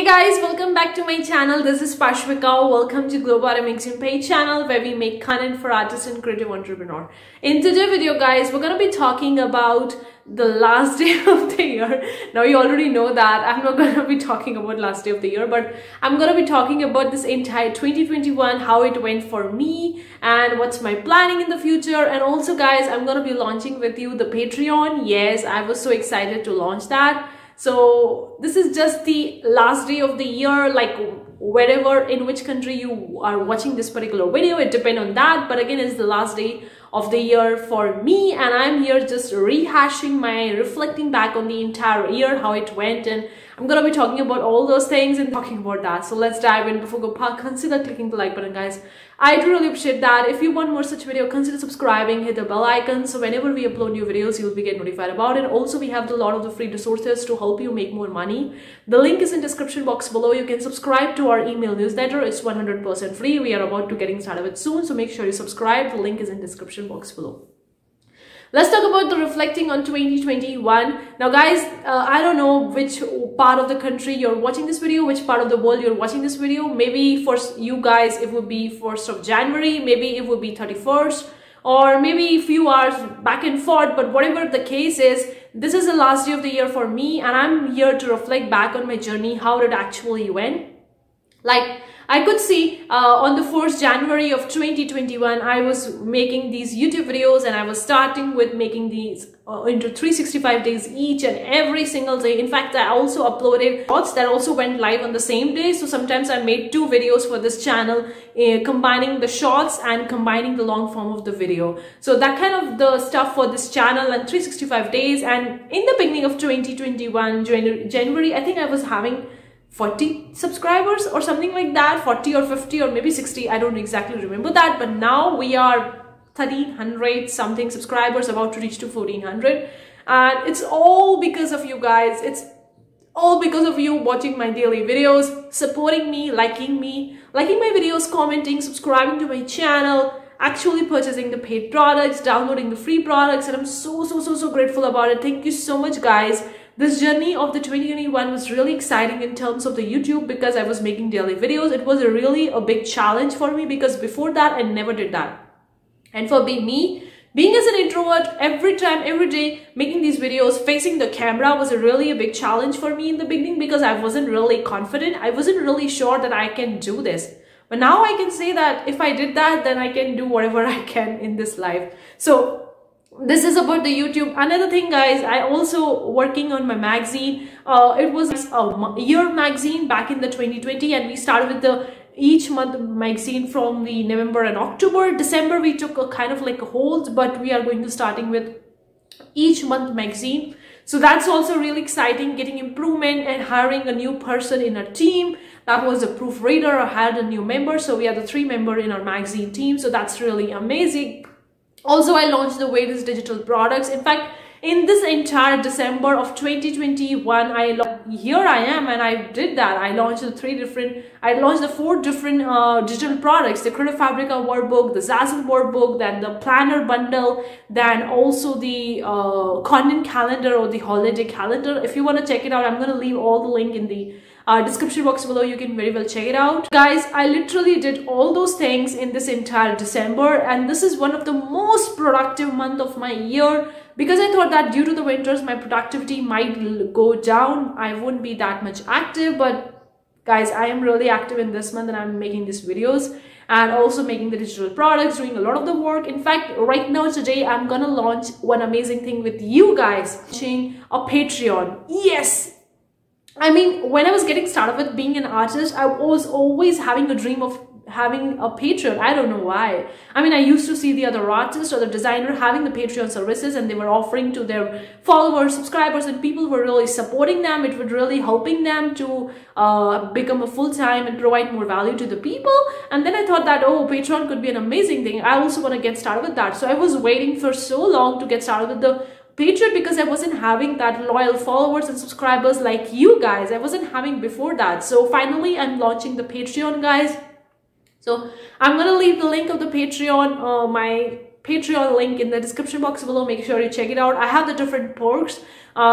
guys, welcome back to my channel. This is Pashvika. Welcome to Global Mixing Page channel where we make content for artists and creative entrepreneur. In today's video guys, we're going to be talking about the last day of the year. Now you already know that I'm not going to be talking about last day of the year, but I'm going to be talking about this entire 2021, how it went for me and what's my planning in the future. And also guys, I'm going to be launching with you the Patreon. Yes, I was so excited to launch that. So this is just the last day of the year, like wherever in which country you are watching this particular video, it depends on that. But again, it's the last day of the year for me, and I'm here just rehashing reflecting back on the entire year, how it went, and I'm gonna be talking about all those things and talking about that. So let's dive in. Before we go, consider clicking the like button guys. I do really appreciate that. If you want more such video, consider subscribing, hit the bell icon, so whenever we upload new videos, you'll be get notified about it. Also, we have a lot of the free resources to help you make more money. The link is in description box below. You can subscribe to our email newsletter. It's 100% free. We are about to getting started with soon, so make sure you subscribe. The link is in description box below. Let's talk about the reflecting on 2021. Now guys, I don't know which part of the country you're watching this video, which part of the world you're watching this video. Maybe for you guys it would be 1st of January, maybe it would be 31st, or maybe a few hours back and forth. But whatever the case is, this is the last day of the year for me, and I'm here to reflect back on my journey, how it actually went. Like I could see on the 1st January of 2021, I was making these YouTube videos, and I was starting with making these into 365 days each and every single day. In fact, I also uploaded shorts that also went live on the same day. So sometimes I made 2 videos for this channel, combining the shorts and combining the long form of the video. So that kind of the stuff for this channel and 365 days. And in the beginning of 2021, January, I think I was having 40 subscribers or something like that, 40 or 50 or maybe 60, I don't exactly remember that. But now we are 1300 something subscribers, about to reach to 1400, and it's all because of you guys. It's all because of you watching my daily videos, supporting me, liking my videos, commenting, subscribing to my channel, actually purchasing the paid products, downloading the free products, and I'm so grateful about it. Thank you so much guys. This journey of the 2021 was really exciting in terms of the YouTube, because I was making daily videos. It was really a big challenge for me, because before that I never did that. And for me, being as an introvert, every day making these videos, facing the camera was really a big challenge for me in the beginning, because I wasn't really confident. I wasn't really sure that I can do this. But now I can say that if I did that, then I can do whatever I can in this life. So this is about the YouTube. Another thing guys, I also working on my magazine. It was a year magazine back in the 2020, and we started with the each month magazine from the November and October. December we took a kind of like a hold, but we are going to starting with each month magazine. So that's also really exciting, getting improvement and hiring a new person in our team. That was a proofreader. I had a new member, so we are the 3 members in our magazine team. So that's really amazing. Also, I launched the various digital products. In fact, in this entire December of 2021, here I am, and I did that. I launched the 4 different digital products: the Creative Fabrica workbook, the Zazzle workbook, then the planner bundle, then also the content calendar or the holiday calendar. If you want to check it out, I'm going to leave all the link in the description box below. You can very well check it out. Guys, I literally did all those things in this entire December, and this is one of the most productive month of my year, because I thought that due to the winters my productivity might go down. I wouldn't be that much active, but guys, I am really active in this month, and I'm making these videos and also making the digital products, doing a lot of the work. In fact, right now today I'm gonna launch one amazing thing with you guys, launching a Patreon. Yes, I mean, when I was getting started with being an artist, I was always having a dream of having a Patreon. I don't know why. I mean, I used to see the other artists or the designer having the Patreon services, and they were offering to their followers, subscribers, and people were really supporting them. It was really helping them to become a full-time and provide more value to the people. And then I thought that, oh, Patreon could be an amazing thing. I also want to get started with that. So I was waiting for so long to get started with the Patreon, because I wasn't having that loyal followers and subscribers like you guys. I wasn't having before that. So finally I'm launching the Patreon guys. So I'm gonna leave the link of the Patreon, my Patreon link in the description box below. Make sure you check it out. I have the different perks.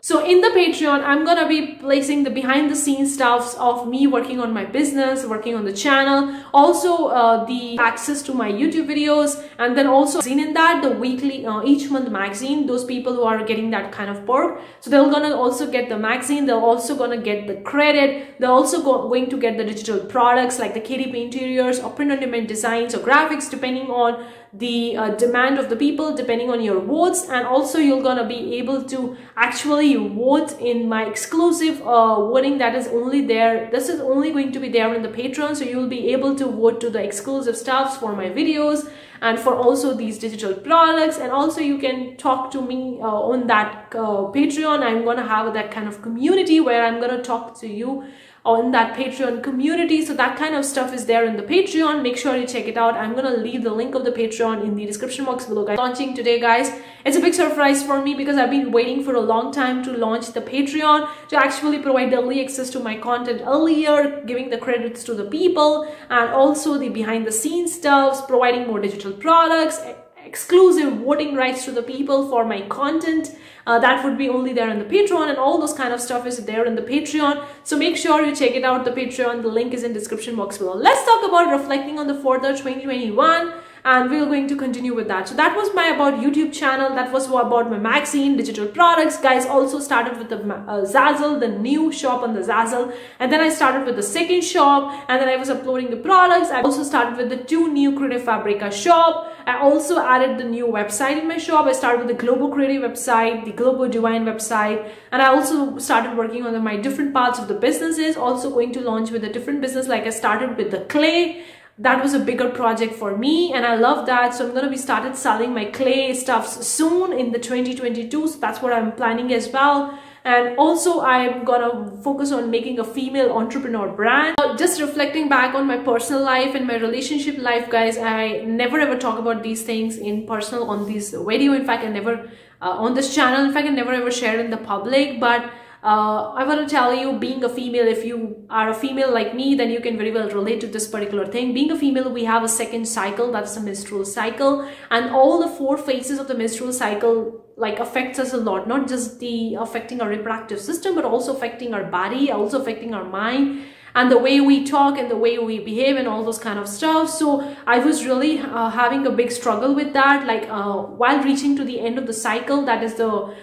So in the Patreon, I'm gonna be placing the behind the scenes stuffs of me working on my business, working on the channel, also the access to my YouTube videos, and then also in that the weekly each month magazine. Those people who are getting that kind of perk, so they're gonna also get the magazine, they're also gonna get the credit, they're also going to get the digital products like the KDP interiors or print on demand designs or graphics, depending on the demand of the people, depending on your votes. And also you're gonna be able to actually vote in my exclusive voting that is only there. This is only going to be there in the Patreon, so you will be able to vote to the exclusive stuffs for my videos and for also these digital products. And also you can talk to me on that Patreon. I'm gonna have that kind of community where I'm gonna talk to you on that Patreon community. So that kind of stuff is there in the Patreon. Make sure you check it out. I'm gonna leave the link of the Patreon in the description box below, guys. Launching today, guys. It's a big surprise for me because I've been waiting for a long time to launch the Patreon, to actually provide early access to my content earlier, giving the credits to the people, and also the behind the scenes stuffs, providing more digital products, exclusive voting rights to the people for my content. That would be only there in the Patreon, and all those kind of stuff is there in the Patreon. So make sure you check it out, the Patreon. The link is in description box below. Let's talk about reflecting on the further 2021, and we're going to continue with that. So that was my about YouTube channel. That was about my magazine, digital products. Guys, also started with the Zazzle, the new shop on the Zazzle, and then I started with the second shop, and then I was uploading the products. I also started with the 2 new Creative Fabrica shop. I also added the new website in my shop. I started with the Global Creative website, the Global Divine website, and I also started working on my different parts of the businesses. Also going to launch with a different business. Like I started with the clay. That was a bigger project for me, and I love that. So I'm going to be started selling my clay stuffs soon in the 2022. So that's what I'm planning as well. And also I'm gonna focus on making a female entrepreneur brand. Just reflecting back on my personal life and my relationship life, guys, I never ever talk about these things in personal on this video. In fact, I never on this channel, in fact, I never ever shared in the public. But I want to tell you, being a female, if you are a female like me, then you can very well relate to this particular thing. Being a female, we have a second cycle, that's the menstrual cycle, and all the 4 phases of the menstrual cycle like affects us a lot, not just the affecting our reproductive system, but also affecting our body, also affecting our mind, and the way we talk and the way we behave and all those kind of stuff. So I was really having a big struggle with that. Like while reaching to the end of the cycle, that is the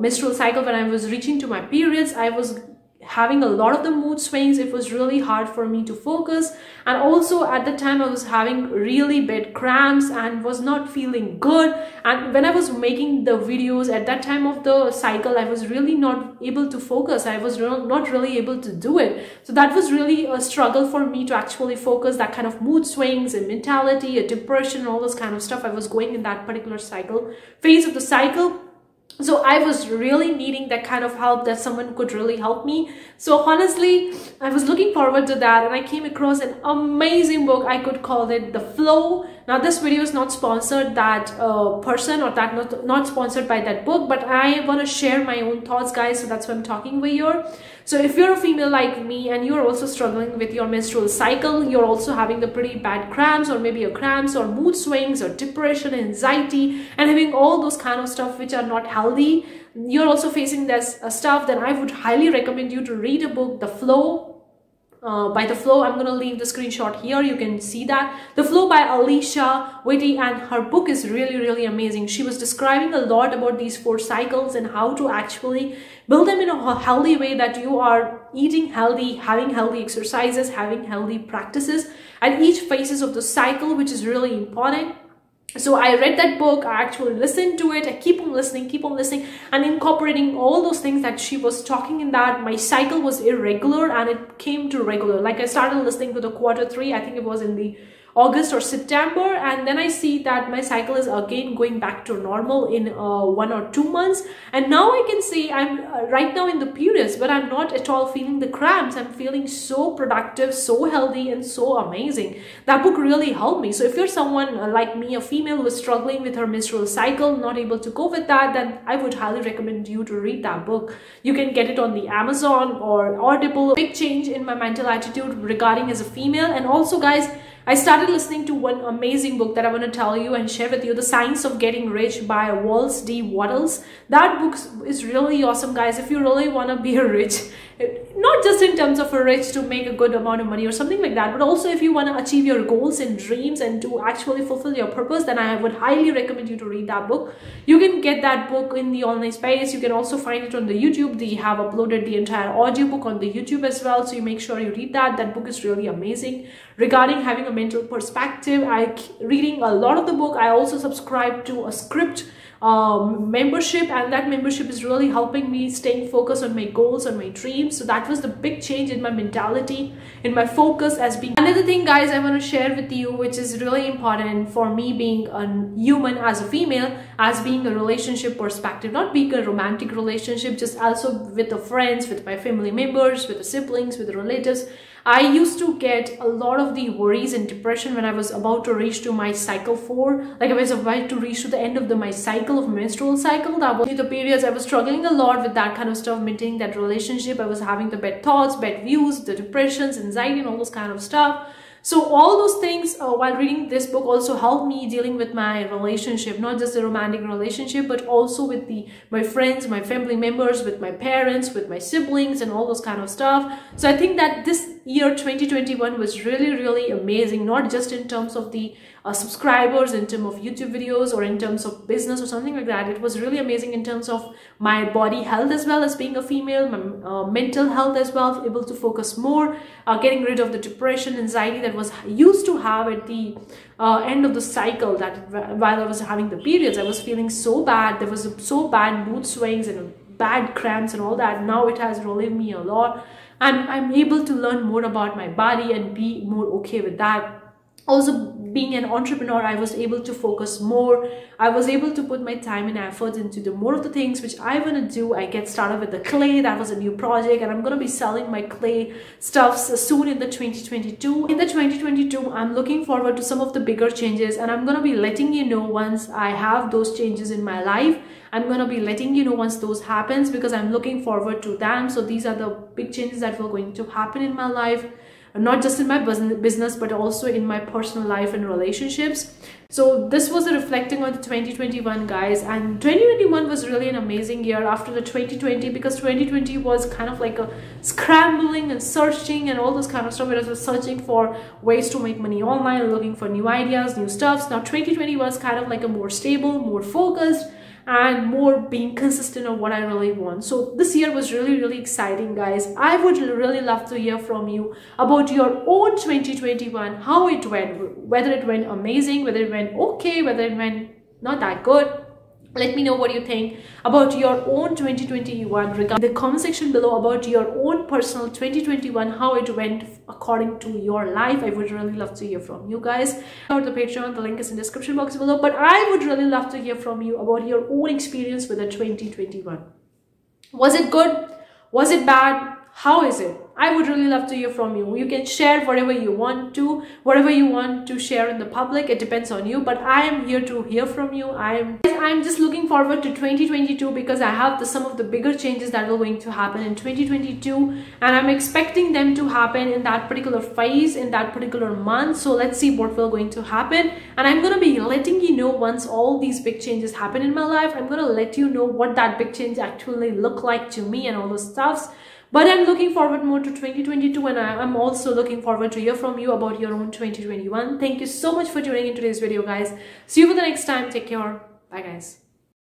menstrual cycle, when I was reaching to my periods, I was having a lot of the mood swings. It was really hard for me to focus, and also at the time I was having really bad cramps and was not feeling good. And when I was making the videos at that time of the cycle, I was really not able to focus. I was not really able to do it. So that was really a struggle for me to actually focus. That kind of mood swings and mentality, a depression, all this kind of stuff I was going in that particular cycle phase of the cycle. So I was really needing that kind of help, that someone could really help me. So honestly, I was looking forward to that, and I came across an amazing book. I could call it The Flow. Now this video is not sponsored that person, or that not sponsored by that book, but I want to share my own thoughts, guys. So that's why I'm talking with you. So if you're a female like me and you're also struggling with your menstrual cycle, you're also having the pretty bad cramps, or maybe your cramps or mood swings or depression, anxiety, and having all those kind of stuff which are not healthy, you're also facing this stuff, then I would highly recommend you to read a book, The Flow. By The Flow. I'm gonna leave the screenshot here, you can see that. The Flow by Alicia Whitty, and her book is really amazing. She was describing a lot about these 4 cycles and how to actually build them in a healthy way, that you are eating healthy, having healthy exercises, having healthy practices at each phases of the cycle, which is really important. So I read that book, I actually listened to it, I keep on listening and incorporating all those things that she was talking in that. My cycle was irregular and it came to regular. Like I started listening to the Q3, I think it was in the August or September, and then I see that my cycle is again going back to normal in 1 or 2 months, and now I can see I'm right now in the periods, but I'm not at all feeling the cramps. I'm feeling so productive, so healthy, and so amazing. That book really helped me. So if you're someone like me, a female who is struggling with her menstrual cycle, not able to cope with that, then I would highly recommend you to read that book. You can get it on the Amazon or Audible. Big change in my mental attitude regarding as a female. And also, guys, I started listening to one amazing book that I want to tell you and share with you, The Science of Getting Rich by Wallace D. Wattles. That book is really awesome, guys. If you really want to be rich, not just in terms of a rich to make a good amount of money or something like that, but also if you want to achieve your goals and dreams and to actually fulfill your purpose, then I would highly recommend you to read that book. You can get that book in the online space. You can also find it on the YouTube. They have uploaded the entire audiobook on the YouTube as well, so you make sure you read that. That book is really amazing. Regarding having a mental perspective, reading a lot of the book. I also subscribe to a Script membership, and that membership is really helping me staying focused on my goals, on my dreams. So that was the big change in my mentality, in my focus as being. Another thing, guys, I want to share with you, which is really important for me being a human as a female, as being a relationship perspective, not being a romantic relationship, just also with the friends, with my family members, with the siblings, with the relatives. I used to get a lot of the worries and depression when I was about to reach to my cycle 4. Like I was about to reach to the end of my cycle, of menstrual cycle. That was the periods I was struggling a lot with that kind of stuff, maintaining that relationship. I was having the bad thoughts, bad views, the depressions, anxiety, and all those kind of stuff. So all those things while reading this book also helped me dealing with my relationship, not just a romantic relationship, but also with my friends, my family members, with my parents, with my siblings, and all those kind of stuff. So I think that this year 2021 was really amazing, not just in terms of the subscribers, in terms of YouTube videos, or in terms of business or something like that. It was really amazing in terms of my body health as well, as being a female, my mental health as well, able to focus more, getting rid of the depression, anxiety that was used to have at the end of the cycle. That while I was having the periods, I was feeling so bad. There was so bad mood swings and bad cramps and all that. Now it has relieved me a lot, and I'm able to learn more about my body and be more okay with that. Also, being an entrepreneur, I was able to focus more. I was able to put my time and efforts into the more of the things which I want to do. I get started with the clay. That was a new project, and I'm going to be selling my clay stuffs soon in the 2022. In the 2022, I'm looking forward to some of the bigger changes, and I'm going to be letting you know once I have those changes in my life. I'm going to be letting you know once those happens, because I'm looking forward to them. So these are the big changes that were going to happen in my life, not just in my business, but also in my personal life and relationships. So this was a reflecting on the 2021, guys, and 2021 was really an amazing year after the 2020, because 2020 was kind of like a scrambling and searching and all this kind of stuff. I was searching for ways to make money online, looking for new ideas, new stuffs. Now 2020 was kind of like a more stable, more focused, and more being consistent of what I really want. So this year was really exciting, guys. I would really love to hear from you about your own 2021, how it went, whether it went amazing, whether it went okay, whether it went not that good. Let me know what you think about your own 2021 in the comment section below, about your own personal 2021, how it went according to your life. I would really love to hear from you guys. Or the Patreon, the link is in the description box below. But I would really love to hear from you about your own experience with the 2021. Was it good? Was it bad? How is it? I would really love to hear from you. You can share whatever you want to share in the public. It depends on you, but I am here to hear from you. I'm just looking forward to 2022, because I have some of the bigger changes that are going to happen in 2022, and I'm expecting them to happen in that particular phase, in that particular month. So let's see what will going to happen, and I'm going to be letting you know once all these big changes happen in my life. I'm going to let you know what that big change actually look like to me and all those stuffs. But I'm looking forward more to 2022, and I'm also looking forward to hear from you about your own 2021. Thank you so much for tuning in today's video, guys. See you for the next time. Take care. Bye, guys.